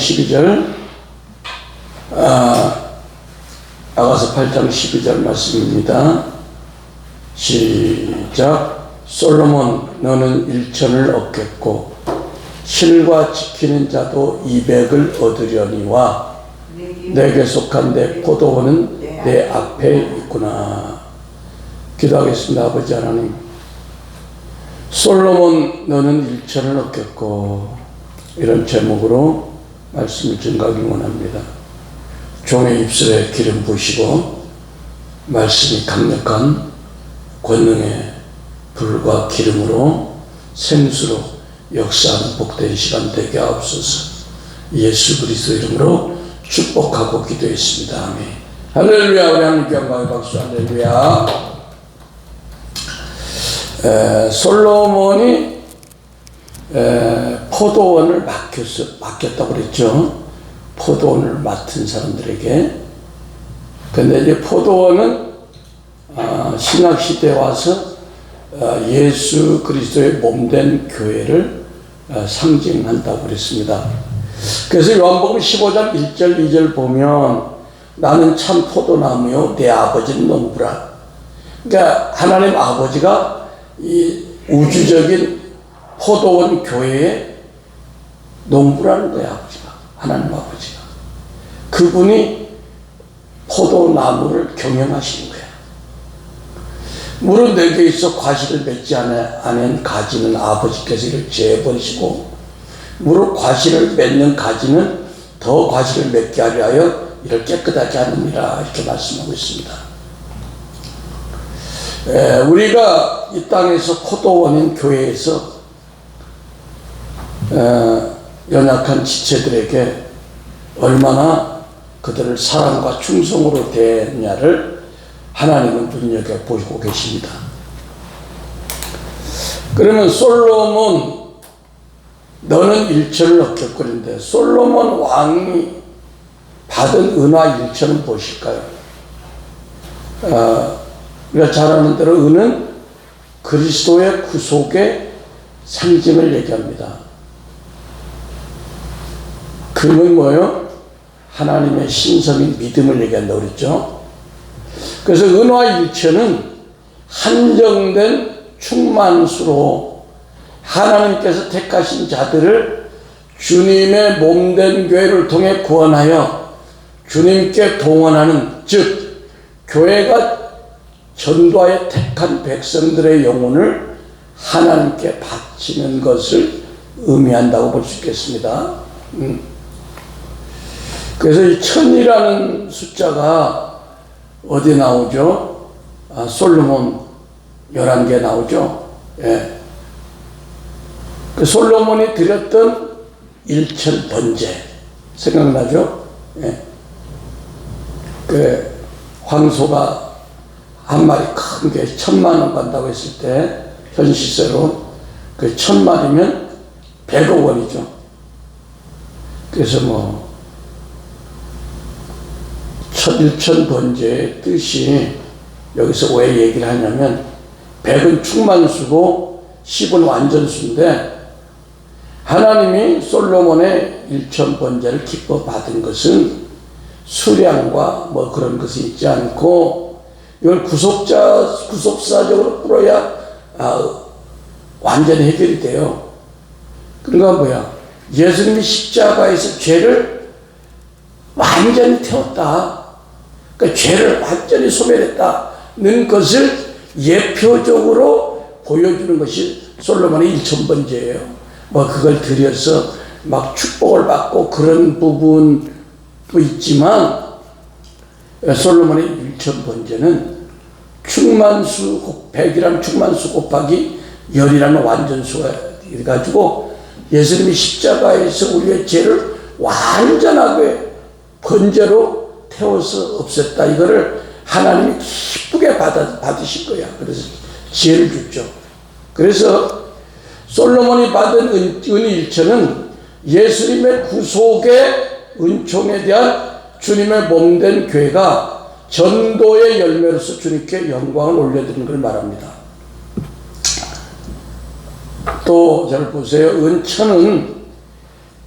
12절, 아가서 8장 12절 말씀입니다. 시작. 솔로몬 너는 일천을 얻겠고 실과 지키는 자도 200을 얻으려니와 내게 속한 내 포도원은 내 앞에 있구나. 기도하겠습니다. 아버지 하나님, 솔로몬 너는 일천을 얻겠고, 이런 제목으로 말씀을 증가하기 원합니다. 종의 입술에 기름 부으시고 말씀이 강력한 권능의 불과 기름으로 생수로 역사하는 복된 시간 되게 하옵소서. 예수 그리스도 이름으로 축복하고 기도했습니다. 아멘. 할렐루야. 우리 하나님께 영광의 박수. 할렐루야. 솔로몬이 포도원을 맡겼다고 그랬죠. 포도원을 맡은 사람들에게. 근데 이제 포도원은 신약시대에 와서 예수 그리스도의 몸된 교회를 상징한다고 그랬습니다. 그래서 요한복음 15장 1절 2절 보면 나는 참 포도나무요 내 아버지는 농부라. 그러니까 하나님 아버지가 이 우주적인 포도원 교회의 농부라는 거예요. 아버지가, 하나님 아버지가. 그분이 포도나무를 경영하시는 거예요. 물은 4개 있어 과실을 맺지 않은 가지는 아버지께서 이를 제어버리시고 물을 과실을 맺는 가지는 더 과실을 맺게 하려 하여 이를 깨끗하게 하느니라. 이렇게 말씀하고 있습니다. 우리가 이 땅에서 포도원인 교회에서 연약한 지체들에게 얼마나 그들을 사랑과 충성으로 대했냐를 하나님은 눈여겨보고 계십니다. 그러면 솔로몬 너는 일천을 얻겠고 그런데 솔로몬 왕이 받은 은화 일천은 무엇일까요? 우리가 잘 아는 대로 은은 그리스도의 구속의 상징을 얘기합니다. 금은 뭐예요? 하나님의 신성인 믿음을 얘기한다고 그랬죠. 그래서 은화 일천은 한정된 충만수로 하나님께서 택하신 자들을 주님의 몸된 교회를 통해 구원하여 주님께 동원하는, 즉 교회가 전도하여 택한 백성들의 영혼을 하나님께 바치는 것을 의미한다고 볼 수 있겠습니다. 그래서 이 천이라는 숫자가 어디 나오죠? 솔로몬 11개 나오죠. 예. 그 솔로몬이 드렸던 일천 번제 생각나죠? 예. 그 황소가 한 마리 큰 게 1000만 원 간다고 했을 때 현 시세로 그 1000마리면 100억 원이죠. 그래서 뭐 일천 번제의 뜻이 여기서 왜 얘기를 하냐면 100은 충만수고 10은 완전수인데 하나님이 솔로몬의 일천 번제를 기뻐 받은 것은 수량과 뭐 그런 것이 있지 않고 이걸 구속사적으로 풀어야 완전히 해결이 돼요. 그러니까 뭐야? 예수님이 십자가에서 죄를 완전히 태웠다. 그러니까 죄를 완전히 소멸했다는 것을 예표적으로 보여주는 것이 솔로몬의 일천번제예요. 뭐 그걸 드려서 막 축복을 받고 그런 부분도 있지만 솔로몬의 일천번제는 충만수 100이라는 충만수 곱하기 10이라는 완전수가 돼가지고 예수님이 십자가에서 우리의 죄를 완전하게 번제로 태워서 없앴다. 이거를 하나님이 기쁘게 받으실 거야. 그래서 지혜를 줬죠. 그래서 솔로몬이 받은 은일천은 예수님의 구속의 은총에 대한 주님의 몸된 교회가 전도의 열매로서 주님께 영광을 올려드리는 걸 말합니다. 또 잘 보세요. 은천은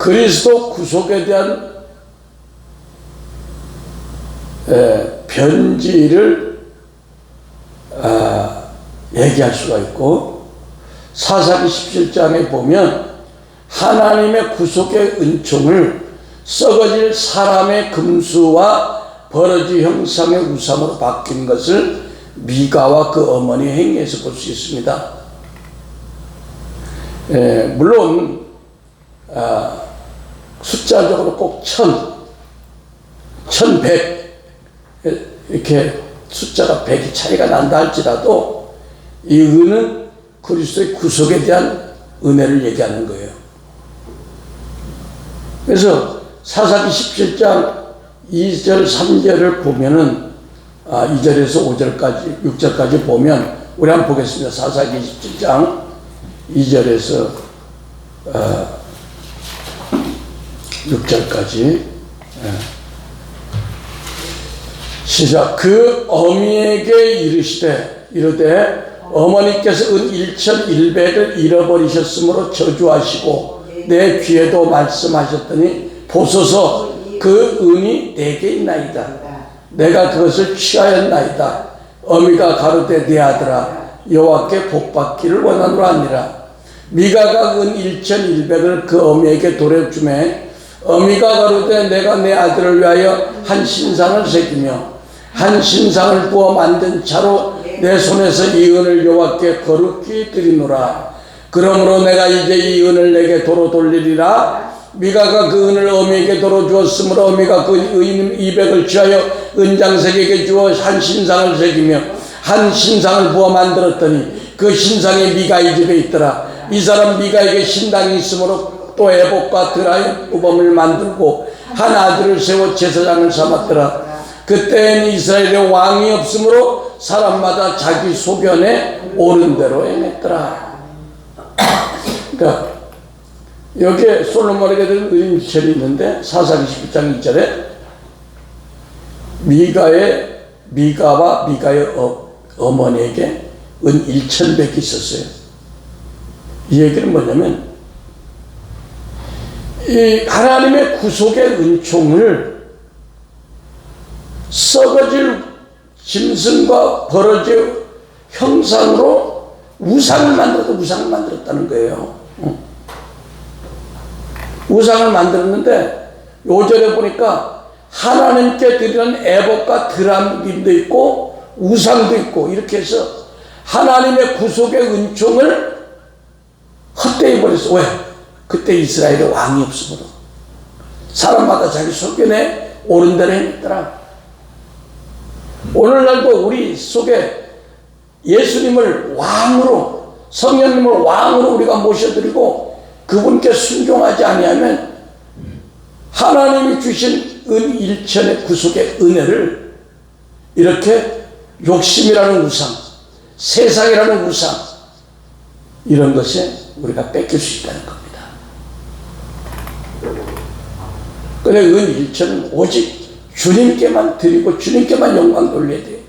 그리스도 구속에 대한 변질을 얘기할 수가 있고, 사사기 17장에 보면 하나님의 구속의 은총을 썩어질 사람의 금수와 버러지 형상의 우상으로 바뀐 것을 미가와 그 어머니의 행위에서 볼 수 있습니다. 물론 숫자적으로 꼭 1100 이렇게 숫자가 100이 차이가 난다 할지라도 이 은은 그리스도의 구속에 대한 은혜를 얘기하는 거예요. 그래서 사사기 17장 2절 3절을 보면은 2절에서 5절까지 6절까지 보면 우리 한번 보겠습니다. 사사기 17장 2절에서 6절까지 시작. 그 어미에게 이르되 어머니께서 은 1100을 잃어버리셨으므로 저주하시고 내 귀에도 말씀하셨더니 보소서 그 은이 내게 있나이다. 내가 그것을 취하였나이다. 어미가 가로되 내 아들아 여호와께 복받기를 원하노라 하니라. 미가가 은 1100을 그 어미에게 돌려주매 어미가 가로되 내가 내 아들을 위하여 한 신상을 새기며 한 신상을 부어 만든 차로 내 손에서 이 은을 여호와께 거룩히 드리노라. 그러므로 내가 이제 이 은을 내게 도로 돌리리라. 미가가 그 은을 어미에게 도로 주었으므로 어미가 그 은 200을 취하여 은장색에게 주어 한 신상을 새기며 한 신상을 부어 만들었더니 그 신상이 미가의 집에 있더라. 이 사람 미가에게 신당이 있으므로 또 애복과 드라의 우범을 만들고 한 아들을 세워 제사장을 삼았더라. 그때는 이스라엘에 왕이 없으므로 사람마다 자기 소견에 옳은 대로 행했더라. 그러니까 여기에 솔로몬에게 된 은인철이 있는데 사사기 17장 2절에 미가와 미가의 어머니에게 은 1100이 있었어요. 이 얘기는 뭐냐면 이 하나님의 구속의 은총을 썩어질 짐승과 버러지 형상으로 우상을 만들었다는 거예요. 우상을 만들었는데 요절에 보니까 하나님께 드리는 애복과 드람김도 있고 우상도 있고 이렇게 해서 하나님의 구속의 은총을 헛되이 버렸어. 왜? 그때 이스라엘에 왕이 없으므로 사람마다 자기 소견에 옳은 대로 행했더라. 오늘날도 우리 속에 예수님을 왕으로, 성령님을 왕으로 우리가 모셔드리고 그분께 순종하지 아니하면 하나님이 주신 일천의 구속의 은혜를 이렇게 욕심이라는 우상, 세상이라는 우상, 이런 것에 우리가 뺏길 수 있다는 겁니다. 그런데 일천은 오직 주님께만 드리고 주님께만 영광 돌려야 돼요.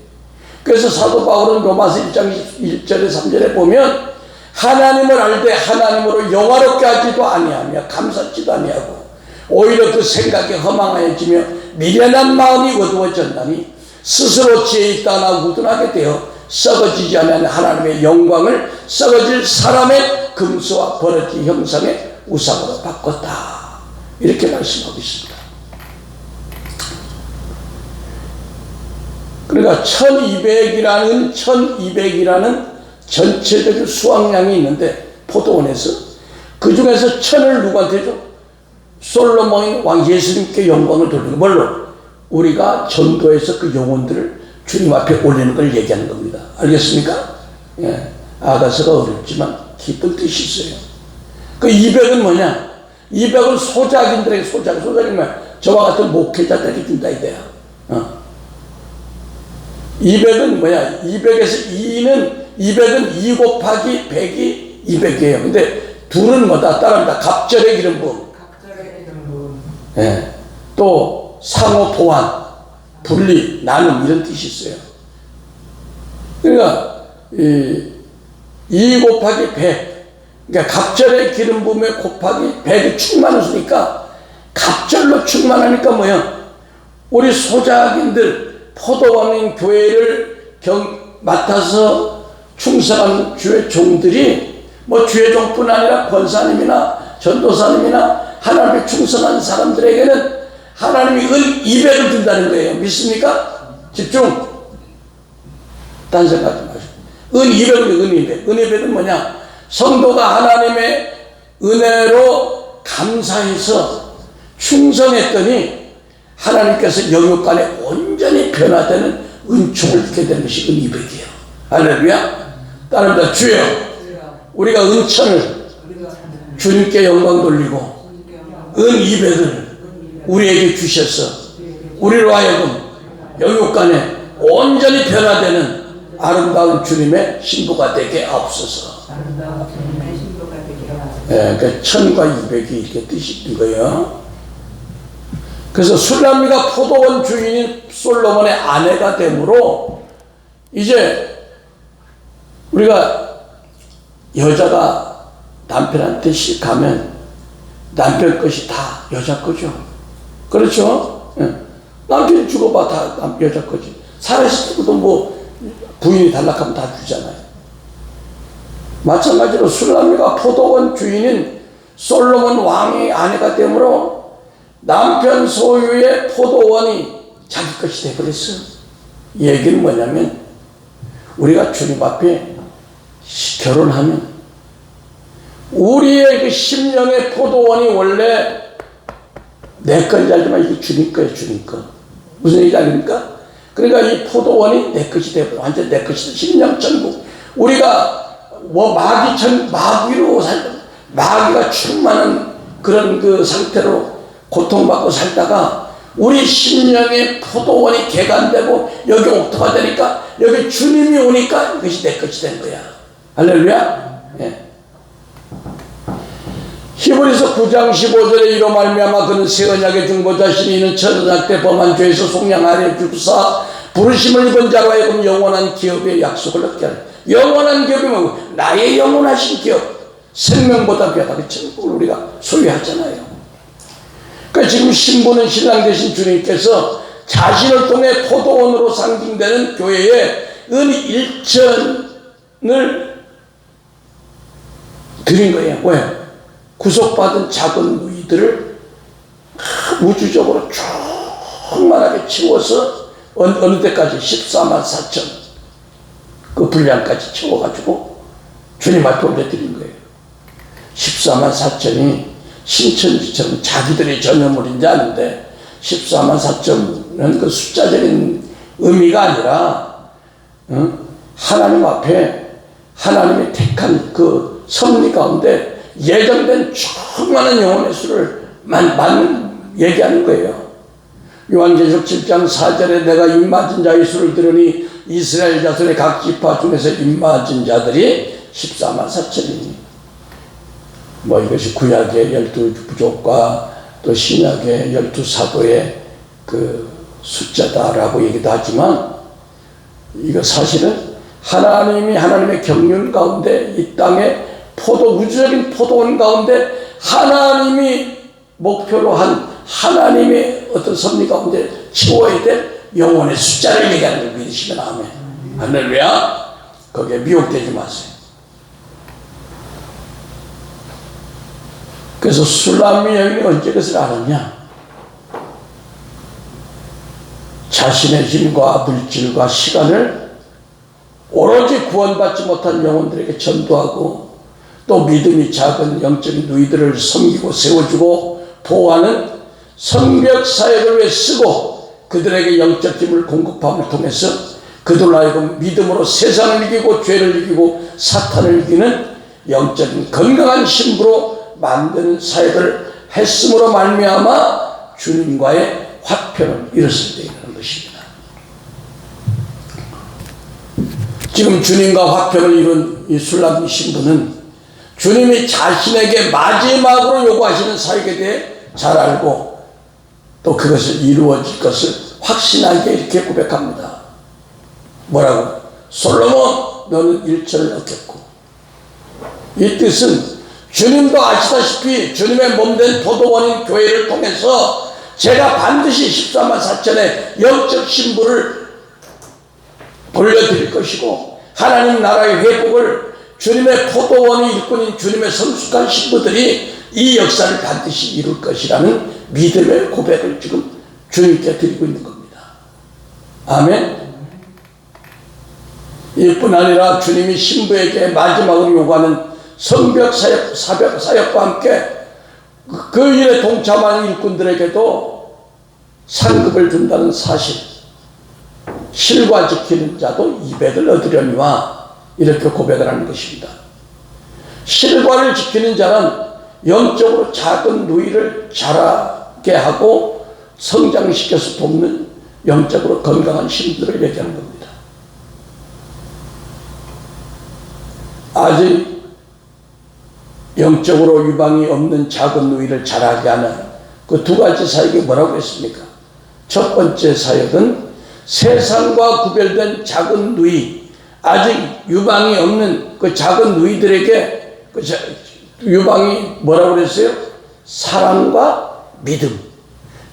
그래서 사도 바울은 로마서 1장 1절에 3절에 보면 하나님을 알되 하나님으로 영화롭게 하지도 아니하며 감사치도 아니하고 오히려 그 생각이 허망하여지며 미련한 마음이 어두워졌나니 스스로 지혜 있다나 우둔하게 되어 썩어지지 않는 하나님의 영광을 썩어질 사람의 금수와 버러지 형상의 우상으로 바꿨다. 이렇게 말씀하고 있습니다. 그러니까 1200이라는 전체적인 수확량이 있는데 포도원에서 그 중에서 1000을 누구한테 줘? 솔로몬 왕 예수님께 영광을 돌리는 뭘로? 우리가 전도해서 그 영혼들을 주님 앞에 올리는 걸 얘기하는 겁니다. 알겠습니까? 예. 아가서가 어렵지만 깊은 뜻이 있어요. 그 200은 뭐냐? 200은 소작인들에게 소작이 뭐야? 저와 같은 목회자들에게 준다 이거야. 200은 뭐야? 200에서 200은 2 곱하기 100이 200이에요. 근데 둘은 뭐다? 따라합니다. 갑절의 기름 부음. 예. 또 상호 보완, 분리, 나눔 이런 뜻이 있어요. 그러니까 2 곱하기 100 그러니까 갑절의 기름 부음에 곱하기 100이 충만했으니까 갑절로 충만하니까 뭐야? 우리 소작인들 포도원인 교회를 맡아서 충성한 주의 종들이 뭐 주의 종뿐 아니라 권사님이나 전도사님이나 하나님께 충성한 사람들에게는 하나님이 은 200을 준다는 거예요. 믿습니까? 집중. 딴 생각하지 마시고. 은 200은 은 200. 은 200은 뭐냐? 성도가 하나님의 은혜로 감사해서 충성했더니 하나님께서 영육간에 온전히 변화되는 은총을 받게 되는 것이 은 200이에요. 할렐루야. 따릅니다. 주여, 우리가 은천을 주님께 영광 돌리고 은 200을 우리에게 주셔서 우리로 하여금 영육간에 온전히 변화되는 아름다운 주님의 신부가 되게 하옵소서. 예, 그러니까 1000과 200이 이렇게 뜻이 있는 거예요. 그래서 술람미가 포도원 주인인 솔로몬의 아내가 되므로 이제 우리가 여자가 남편한테 가면 남편 것이 다 여자 거죠. 그렇죠? 예. 남편이 죽어봐 다 여자 거지. 살아있을 때도 뭐 부인이 단락하면 다 주잖아요. 마찬가지로 술람미가 포도원 주인인 솔로몬 왕의 아내가 되므로 남편 소유의 포도원이 자기 것이 되어버렸어. 이 얘기는 뭐냐면 우리가 주님 앞에 결혼하면 우리의 그 심령의 포도원이 원래 내 건지 알지만 이게 주님 거예요. 주님 거. 무슨 얘기인지 아닙니까? 그러니까 이 포도원이 내 것이 되어버려. 완전 내 것이 돼. 심령 천국. 우리가 뭐 마귀로 마귀가 충만한 그런 그 상태로 고통받고 살다가 우리 심령의 포도원이 개간되고 여기 옥토가 되니까 여기 주님이 오니까 이것이 내 것이 된 거야. 할렐루야. 예. 히브리서 9장 15절에 이로 말미암아 그는 새 언약의 중보자시니 이는 첫 언약 때 범한 죄에서 속량하려 주사 부르심을 입은 자로 하여금 영원한 기업의 약속을 얻게 하라. 영원한 기업이 뭐고? 나의 영원하신 기업. 생명보다 귀하다. 그 천국을 우리가 소유하잖아요. 그러니까 지금 신부는 신랑 되신 주님께서 자신을 통해 포도원으로 상징되는 교회에 은 1천을 드린 거예요. 왜? 구속받은 작은 누이들을 우주적으로 충만하게 채워서 어느 때까지 14만 4천 그 분량까지 채워가지고 주님 앞에 올려드린 거예요. 14만 4천이 신천지처럼 자기들의 전유물인지 아는데 14만 4천은 그 숫자적인 의미가 아니라 하나님 앞에 하나님이 택한 그 섭리 가운데 예정된 충만한 영혼의 수를 얘기하는 거예요. 요한계시록 7장 4절에 내가 입맞은 자의 수를 들으니 이스라엘 자손의 각 지파 중에서 입맞은 자들이 14만 4천이니 뭐 이것이 구약의 12부족과 또 신약의 12사도의 그 숫자다라고 얘기도 하지만 이거 사실은 하나님이 하나님의 경륜 가운데 이 땅에 우주적인 포도원 가운데 하나님이 목표로 한 하나님의 어떤 섭리 가운데 채워야 될 영혼의 숫자를 얘기하는 걸 믿으시면 아멘. 할렐루야. 거기에 미혹되지 마세요. 그래서 술람미 여인이 언제 그것을 알았냐? 자신의 힘과 물질과 시간을 오로지 구원받지 못한 영혼들에게 전도하고 또 믿음이 작은 영적인 누이들을 섬기고 세워주고 보호하는 성벽 사역을 위해 쓰고 그들에게 영적 힘을 공급함을 통해서 그들로 하여금 믿음으로 세상을 이기고 죄를 이기고 사탄을 이기는 영적인 건강한 신부로 만드는 사역을 했음으로 말미암아 주님과의 화평을 이뤘을 때 일어나는 것입니다. 지금 주님과 화평을 이룬 이 술람미 신부는 주님이 자신에게 마지막으로 요구하시는 사역에 대해 잘 알고 또 그것을 이루어질 것을 확신하게 이렇게 고백합니다. 뭐라고? 솔로몬 너는 1천을 얻겠고 이 뜻은 주님도 아시다시피 주님의 몸된 포도원인 교회를 통해서 제가 반드시 14만 4천의 영적 신부를 돌려드릴 것이고, 하나님 나라의 회복을 주님의 포도원의 일꾼인 주님의 성숙한 신부들이 이 역사를 반드시 이룰 것이라는 믿음의 고백을 지금 주님께 드리고 있는 겁니다. 아멘. 이뿐 아니라 주님이 신부에게 마지막으로 요구하는 성벽 사역과 함께 그 일에 동참하는 일꾼들에게도 상급을 준다는 사실, 실과 지키는 자도 200을 얻으려니와 이렇게 고백을 하는 것입니다. 실과를 지키는 자는 영적으로 작은 누이를 자라게 하고 성장시켜서 돕는 영적으로 건강한 신부들을 얘기하는 겁니다. 아직 영적으로 유방이 없는 작은 누이를 자라게 하는 그 두 가지 사역이 뭐라고 했습니까? 첫 번째 사역은 세상과 구별된 작은 누이, 아직 유방이 없는 그 작은 누이들에게 그 유방이 뭐라고 그랬어요? 사랑과 믿음.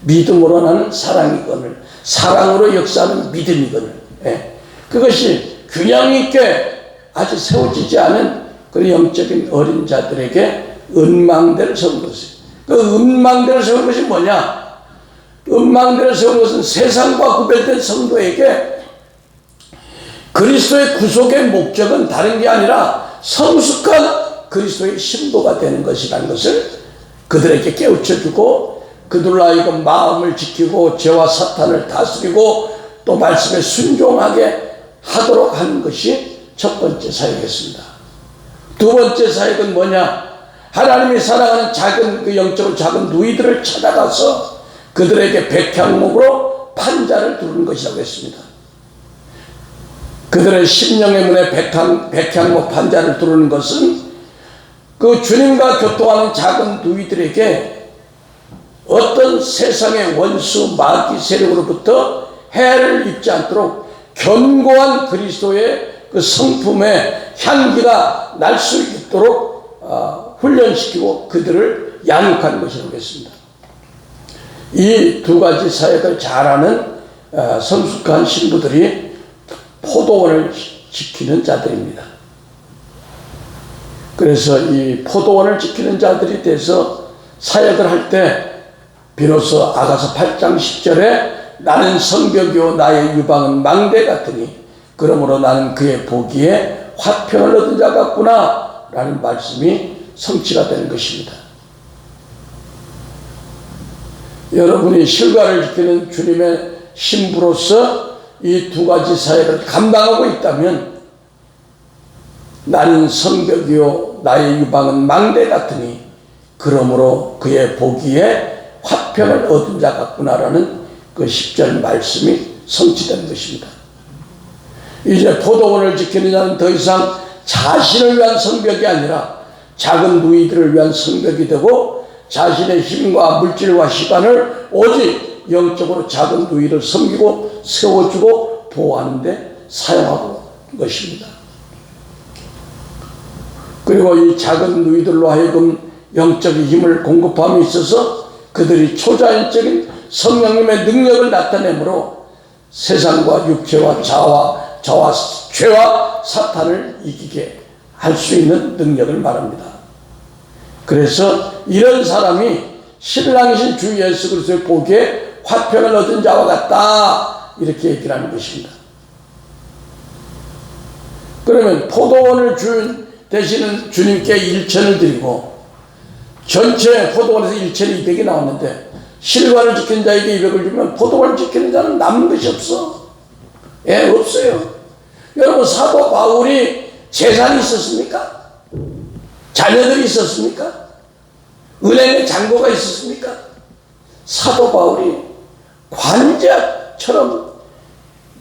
믿음으로 나는 사랑이거늘, 사랑으로 역사하는 믿음이거늘. 예. 그것이 균형 있게 아직 세워지지 않은 그 영적인 어린 자들에게 은망대를 세운 것이에요. 그 은망대를 세운 것이 뭐냐? 은망대를 세운 것은 세상과 구별된 성도에게 그리스도의 구속의 목적은 다른 게 아니라 성숙한 그리스도의 신부가 되는 것이라는 것을 그들에게 깨우쳐주고, 그들로 하여금 마음을 지키고 죄와 사탄을 다스리고 또 말씀에 순종하게 하도록 하는 것이 첫 번째 사역이었습니다. 두 번째 사역은 뭐냐? 하나님이 사랑하는 작은 그 영적으로 작은 누이들을 찾아가서 그들에게 백향목으로 판자를 두르는 것이라고 했습니다. 그들의 심령의 문에 백향목 판자를 두르는 것은 그 주님과 교통하는 작은 누이들에게 어떤 세상의 원수 마귀 세력으로부터 해를 입지 않도록 견고한 그리스도의 그 성품의 향기가 날 수 있도록 훈련시키고 그들을 양육하는 것이라고 했습니다. 이 두 가지 사역을 잘하는 성숙한 신부들이 포도원을 지키는 자들입니다. 그래서 이 포도원을 지키는 자들이 돼서 사역을 할 때 비로소 아가서 8장 10절에 나는 성벽이요 나의 유방은 망대 같으니 그러므로 나는 그의 보기에 화평을 얻은 자 같구나 라는 말씀이 성취가 되는 것입니다. 여러분이 실과를 지키는 주님의 신부로서 이 두 가지 사역을 감당하고 있다면 나는 성벽이요 나의 유방은 망대 같으니 그러므로 그의 보기에 화평을 얻은 자 같구나라는 그 10절 말씀이 성취되는 것입니다. 이제 포도원을 지키는 자는 더 이상 자신을 위한 성벽이 아니라 작은 누이들을 위한 성벽이 되고 자신의 힘과 물질과 시간을 오직 영적으로 작은 누이를 섬기고 세워주고 보호하는 데 사용하는 것입니다. 그리고 이 작은 누이들로 하여금 영적인 힘을 공급함에 있어서 그들이 초자연적인 성령님의 능력을 나타내므로 세상과 육체와 죄와 사탄을 이기게 할 수 있는 능력을 말합니다. 그래서 이런 사람이 신랑이신 주 예수 그리스도의 보기에 화평을 얻은 자와 같다 이렇게 얘기를 하는 것입니다. 그러면 포도원을 되시는 주님께 1천을 드리고 전체 포도원에서 1천이 200이 나왔는데 실과를 지키는 자에게 200을 주면 포도원을 지키는 자는 남는 것이 없어. 예, 없어요. 여러분 사도 바울이 재산이 있었습니까? 자녀들이 있었습니까? 은행에 잔고가 있었습니까? 사도 바울이 관자처럼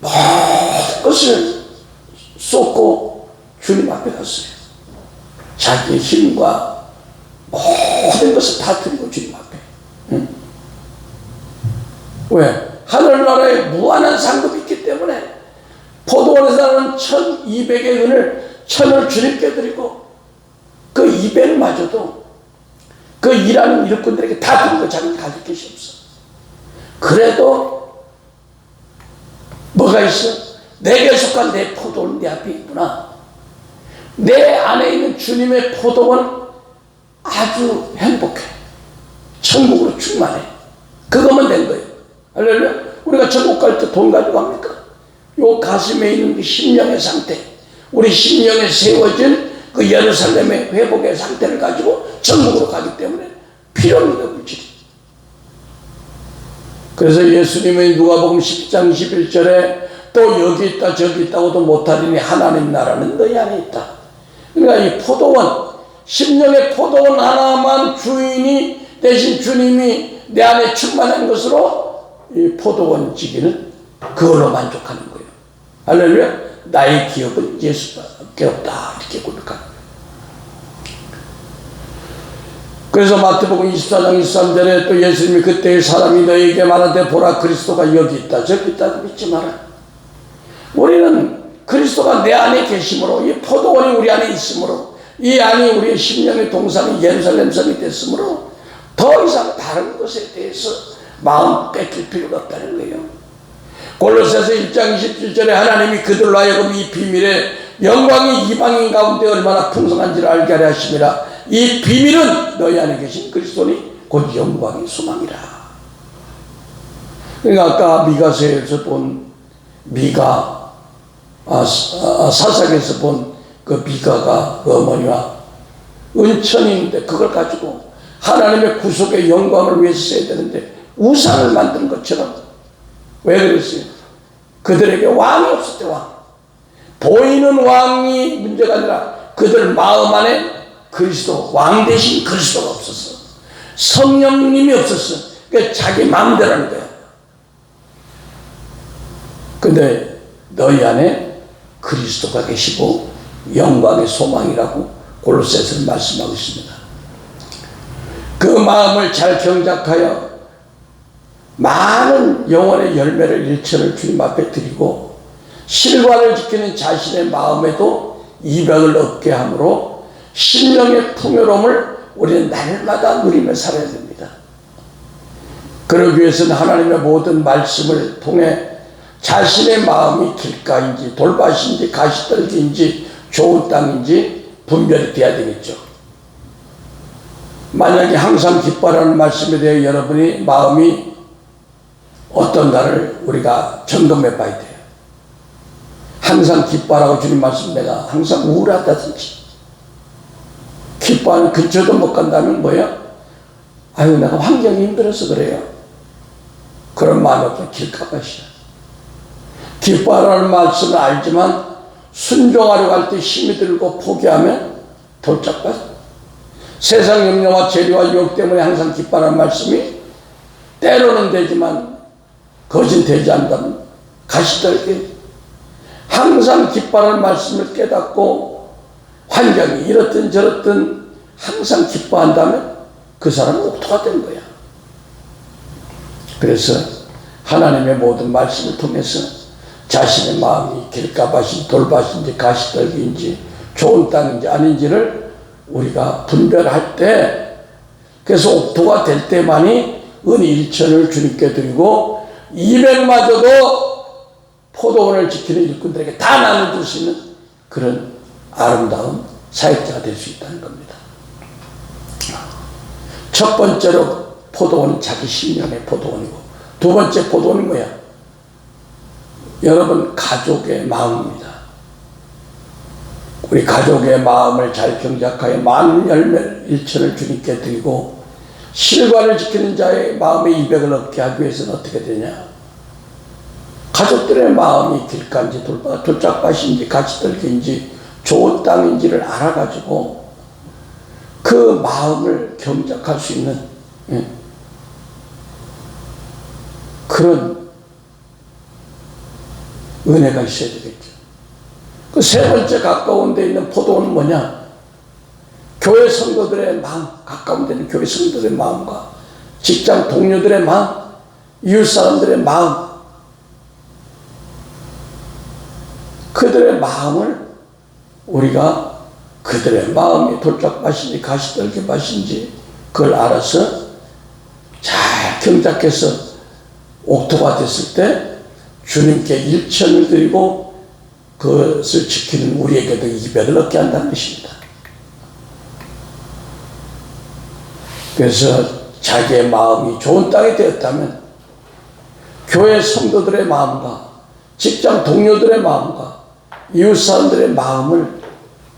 모든 것을 쏟고 주님 앞에 갔어요. 자기의 힘과 모든 것을 다 드리고 주님 앞에. 응? 왜? 하늘나라에 무한한 상급이 있기 때문에 포도원에서 나는 1200의 은을 1000을 주님께 드리고 그 이백마저도 그 일하는 일꾼들에게 다 주는 거 자기는 가질 것이 없어. 그래도 뭐가 있어? 내게 속한 내 포도원 내 앞에 있구나. 내 안에 있는 주님의 포도원 아주 행복해. 천국으로 충만해. 그것만 된 거예요. 할렐루야. 우리가 천국 갈 때 돈 가지고 갑니까? 요 가슴에 있는 그 심령의 상태, 우리 심령에 세워진 그 예루살렘의 회복의 상태를 가지고 천국으로 가기 때문에 필요 없는 거 물질이. 그래서 예수님의 누가복음 10장 11절에 또 여기 있다 저기 있다고도 못하리니 하나님 나라는 너희 안에 있다. 그러니까 이 포도원, 심령의 포도원 하나만 주인이 대신 주님이 내 안에 충만한 것으로 이 포도원 지기는 그걸로 만족하는 거예요. 할렐루야. 나의 기업은 예수밖에 없다. 이렇게 고백하는 거예요. 그래서 마태복음 24장 23절에 또 예수님이 그때의 사람이 너에게 말하되 보라 그리스도가 여기 있다 저기 있다 믿지 마라. 우리는 그리스도가 내 안에 계심으로 이 포도원이 우리 안에 있으므로 이 안이 우리의 심령의 동산이 예루살렘 성이 됐으므로 더 이상 다른 것에 대해서 마음 뺏길 필요가 없다는 거예요. 골로새서 1장 27절에 하나님이 그들로 하여금 이 비밀의 영광이 이방인 가운데 얼마나 풍성한지를 알게 하려 하심이라. 이 비밀은 너희 안에 계신 그리스도니 곧 영광의 소망이라. 그러니까 아까 미가서에서 본 미가 사사기에서 본 그 미가가 그 어머니와 은천인데 그걸 가지고 하나님의 구속의 영광을 위해서 써야 되는데 우상을 만든 것처럼. 왜 그랬어요? 그들에게 왕이 없을 때 왕. 보이는 왕이 문제가 아니라 그들 마음 안에 그리스도, 왕 대신 그리스도가 없었어. 성령님이 없었어. 그러니까 자기 마음대로 하는 거야. 근데 너희 안에 그리스도가 계시고 영광의 소망이라고 골로새서는 말씀하고 있습니다. 그 마음을 잘 경작하여 많은 영혼의 열매를 일천을 주님 앞에 드리고 실관을 지키는 자신의 마음에도 이백을 얻게 하므로 심령의 풍요로움을 우리는 날마다 누리며 살아야 됩니다. 그러기 위해서는 하나님의 모든 말씀을 통해 자신의 마음이 길가인지 돌밭인지 가시떨기인지 좋은 땅인지 분별이 돼야 되겠죠. 만약에 항상 기뻐하라는 말씀에 대해 여러분이 마음이 어떤가를 우리가 점검해 봐야 돼요. 항상 기뻐하라고 주님 말씀 내가 항상 우울하다든지 기뻐하는 근처도 못 간다면 뭐야? 아유 내가 환경이 힘들어서 그래요. 그런 마음이 없으면 길가밭이야. 기뻐하라는 말씀을 알지만 순종하려고 할 때 힘이 들고 포기하면 돌짝밭. 세상 염려와 재료와 유혹 때문에 항상 기뻐하라는 말씀이 때로는 되지만 거진 되지 않는다면 가시떨기. 항상 기뻐하라는 말씀을 깨닫고 환경이 이렇든 저렇든 항상 기뻐한다면 그 사람은 옥토가 된 거야. 그래서 하나님의 모든 말씀을 통해서 자신의 마음이 길가밭인지 돌밭인지 가시떨기인지 좋은 땅인지 아닌지를 우리가 분별할 때, 그래서 옥토가 될 때만이 은 일천을 주님께 드리고 200마저도 포도원을 지키는 일꾼들에게 다 나눠줄 수 있는 그런 아름다운 사역자가 될 수 있다는 겁니다. 첫 번째로 포도원은 자기 심령의 포도원이고, 두 번째 포도원은 뭐야? 여러분 가족의 마음입니다. 우리 가족의 마음을 잘 경작하여 많은 열매 일천을 주님께 드리고 실관을 지키는 자의 마음의 이백을 얻게 하기 위해서는 어떻게 되냐? 가족들의 마음이 길가인지 돌짝밭인지 가시떨기인지 좋은 땅인지를 알아가지고 그 마음을 경작할 수 있는 그런 은혜가 있어야 되겠죠. 그 세 번째 가까운 데 있는 포도원은 뭐냐? 교회 성도들의 마음, 가까운 데 있는 교회 성도들의 마음과 직장 동료들의 마음, 이웃 사람들의 마음, 그들의 마음을 우리가 그들의 마음이 돌짝밭인지 가시떨기밭인지 그걸 알아서 잘 경작해서 옥토가 됐을 때 주님께 일천을 드리고 그것을 지키는 우리에게도 이백을 얻게 한다는 것입니다. 그래서 자기의 마음이 좋은 땅이 되었다면 교회 성도들의 마음과 직장 동료들의 마음과 이웃 사람들의 마음을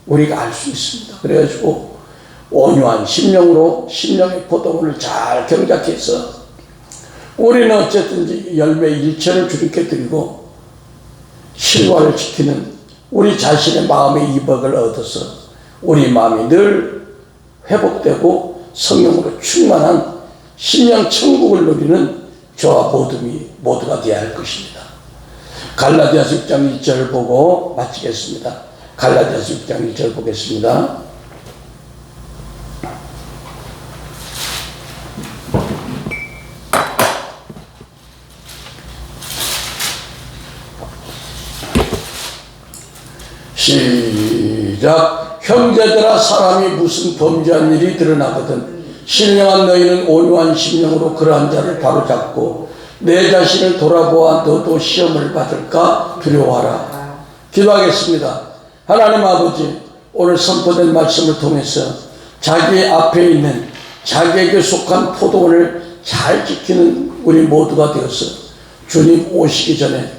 우리가 알 수 있습니다. 그래가지고 온유한 심령으로 심령의 포도원을 잘 경작해서 우리는 어쨌든지 열매 일천을 주님께 드리고 실과를 지키는 우리 자신의 마음의 이복을 얻어서 우리 마음이 늘 회복되고 성령으로 충만한 심령 천국을 누리는 저와 모두가 되어야 할 것입니다. 갈라디아서 6장 2절 보고 마치겠습니다. 갈라디아서 6장 2절 보겠습니다. 시작. 형제들아, 사람이 무슨 범죄한 일이 드러나거든 신령한 너희는 온유한 심령으로 그러한 자를 바로잡고 내 자신을 돌아보아 너도 시험을 받을까 두려워하라. 기도하겠습니다. 하나님 아버지, 오늘 선포된 말씀을 통해서 자기 앞에 있는 자기에게 속한 포도원을 잘 지키는 우리 모두가 되어서 주님 오시기 전에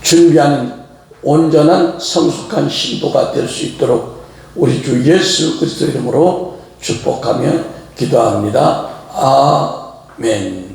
준비하는 온전한 성숙한 신도가 될 수 있도록 우리 주 예수 그리스도 이름으로 축복하며 기도합니다. 아멘.